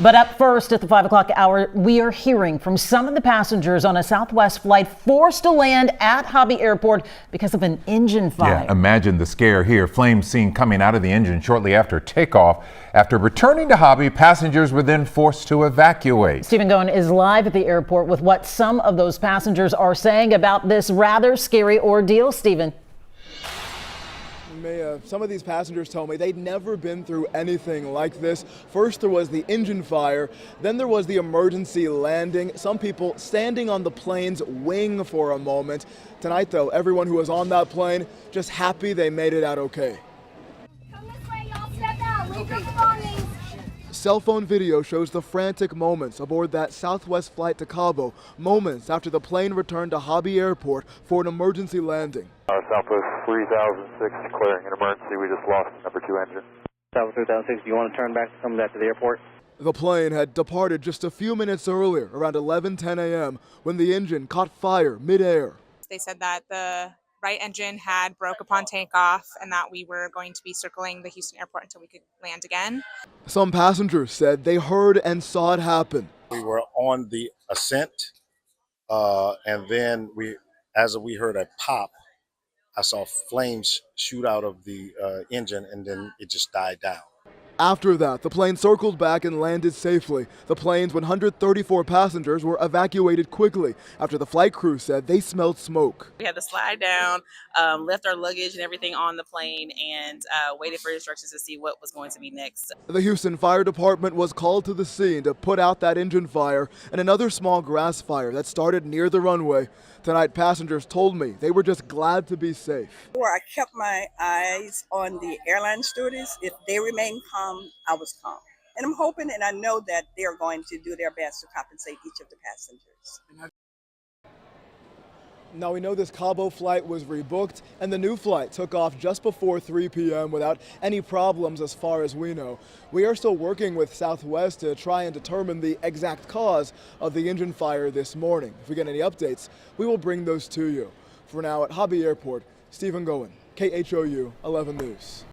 But up first at the 5 o'clock hour, we are hearing from some of the passengers on a Southwest flight forced to land at Hobby Airport because of an engine fire. Yeah, imagine the scare here. Flames seen coming out of the engine shortly after takeoff. After returning to Hobby, passengers were then forced to evacuate. Stephen Goen is live at the airport with what some of those passengers are saying about this rather scary ordeal. Stephen. Some of these passengers told me they'd never been through anything like this. First there was the engine fire, then there was the emergency landing. Some people standing on the plane's wing for a moment. Tonight though, everyone who was on that plane just happy they made it out okay. Come this way, y'all. Step out. Leave your belongings. Cell phone video shows the frantic moments aboard that Southwest flight to Cabo, moments after the plane returned to Hobby Airport for an emergency landing. Southwest 3006 declaring an emergency. We just lost the number 2 engine. Southwest 3006, do you want to turn back, come back to the airport? The plane had departed just a few minutes earlier, around 11:10 a.m., when the engine caught fire mid-air. They said that the right engine had broke upon takeoff and that we were going to be circling the Houston airport until we could land again. Some passengers said they heard and saw it happen. We were on the ascent, and then as we heard a pop, I saw flames shoot out of the engine, and then it just died down. After that, the plane circled back and landed safely. The plane's 134 passengers were evacuated quickly after the flight crew said they smelled smoke. We had to slide down, left our luggage and everything on the plane, and waited for instructions to see what was going to be next. The Houston Fire Department was called to the scene to put out that engine fire and another small grass fire that started near the runway. Tonight, passengers told me they were just glad to be safe. I kept my eyes on the airline stewardess. If they remain calm, I was calm. And I'm hoping and I know that they're going to do their best to compensate each of the passengers. Now we know this Cabo flight was rebooked and the new flight took off just before 3 p.m. without any problems as far as we know. We are still working with Southwest to try and determine the exact cause of the engine fire this morning. If we get any updates, we will bring those to you. For now at Hobby Airport, Stephen Goen, KHOU 11 News.